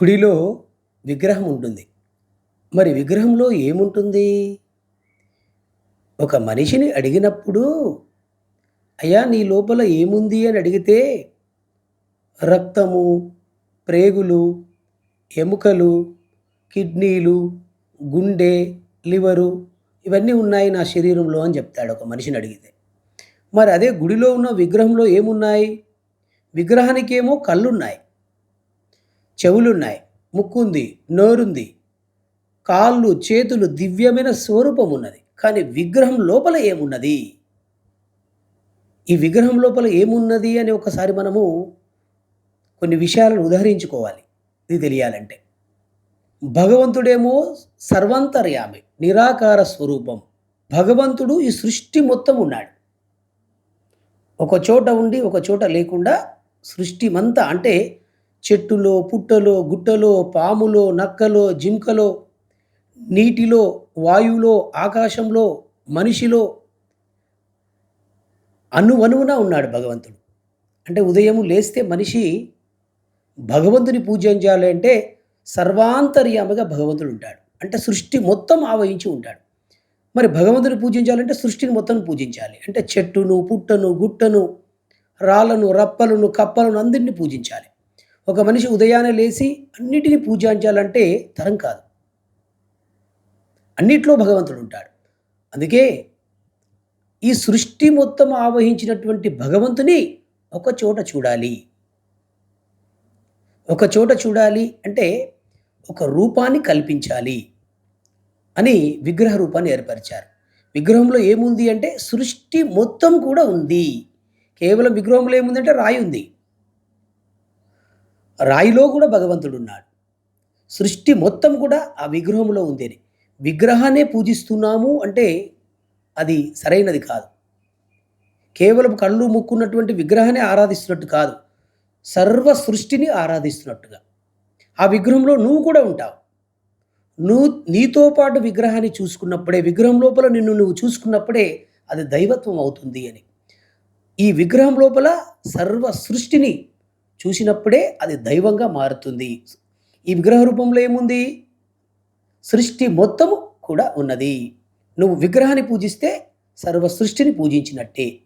గుడిలో విగ్రహం ఉంటుంది. మరి విగ్రహంలో ఏముంటుంది? ఒక మనిషిని అడిగినప్పుడు, "అయ్యా! నీ లోపల ఏముంది?" అని అడిగితే, రక్తము, ప్రేగులు, ఎముకలు, కిడ్నీలు, గుండె, లివరు ఇవన్నీ ఉన్నాయి నా శరీరంలో అని చెప్తాడు ఒక మనిషిని అడిగితే. మరి అదే గుడిలో ఉన్న విగ్రహంలో ఏమున్నాయి? విగ్రహానికేమో కళ్ళున్నాయి, చెవులున్నాయి, ముక్కుంది, నోరుంది, కాళ్ళు, చేతులు, దివ్యమైన స్వరూపం ఉన్నది. కానీ విగ్రహం లోపల ఏమున్నది? ఈ విగ్రహం లోపల ఏమున్నది అని ఒకసారి మనము కొన్ని విషయాలను ఉదహరించుకోవాలి. ఇది తెలియాలంటే. భగవంతుడేమో సర్వాంతర్యామి, నిరాకార స్వరూపం. భగవంతుడు ఈ సృష్టి మొత్తం ఉన్నాడు. ఒక చోట ఉండి, ఒక చోట లేకుండా సృష్టిమంతా అంటే చెట్టులో, పుట్టలో, గుట్టలో, పాములో, నక్కలో, జింకలో, నీటిలో, వాయువులో, ఆకాశంలో, మనిషిలో అణువణువున ఉన్నాడు భగవంతుడు. అంటే ఉదయం లేస్తే మనిషి భగవంతుని పూజించాలి అంటే సర్వాంతర్యామిగా భగవంతుడు ఉంటాడు. అంటే సృష్టి మొత్తం ఆవహించి ఉంటాడు. మరి భగవంతుని పూజించాలంటే సృష్టిని మొత్తం పూజించాలి. అంటే చెట్టును, పుట్టను, గుట్టను, రాళ్ళను, రప్పలను, కప్పలను అందరిని పూజించాలి. ఒక మనిషి ఉదయాన్నే లేచి అన్నిటిని పూజించాలంటే తరం కాదు. అన్నిట్లో భగవంతుడు ఉంటాడు. అందుకే ఈ సృష్టి మొత్తం ఆవహించినటువంటి భగవంతుని ఒక చోట చూడాలి. ఒక చోట చూడాలి అంటే ఒక రూపాన్ని కల్పించాలి అని విగ్రహ రూపాన్ని ఏర్పరిచారు. విగ్రహంలో ఏముంది అంటే సృష్టి మొత్తం కూడా ఉంది. కేవలం విగ్రహంలో ఏముందంటే రాయి ఉంది. రాయిలో కూడా భగవంతుడున్నాడు. సృష్టి మొత్తం కూడా ఆ విగ్రహంలో ఉంది అని. విగ్రహాన్నే పూజిస్తున్నాము అంటే అది సరైనది కాదు. కేవలం కళ్ళు, ముక్కున్నటువంటి విగ్రహాన్ని ఆరాధిస్తున్నట్టు కాదు. సర్వ సృష్టిని ఆరాధిస్తున్నట్టుగా. ఆ విగ్రహంలో నువ్వు కూడా ఉంటావు. నీతో పాటు విగ్రహాన్ని చూసుకున్నప్పుడే, విగ్రహం లోపల నిన్ను నువ్వు చూసుకున్నప్పుడే అది దైవత్వం అవుతుంది అని. ఈ విగ్రహం లోపల సర్వ సృష్టిని చూసినప్పుడే అది దైవంగా మారుతుంది. ఈ విగ్రహ రూపంలో ఏముంది? సృష్టి మొత్తము కూడా ఉన్నది. నువ్వు విగ్రహాన్ని పూజిస్తే సర్వ సృష్టిని పూజించినట్టే.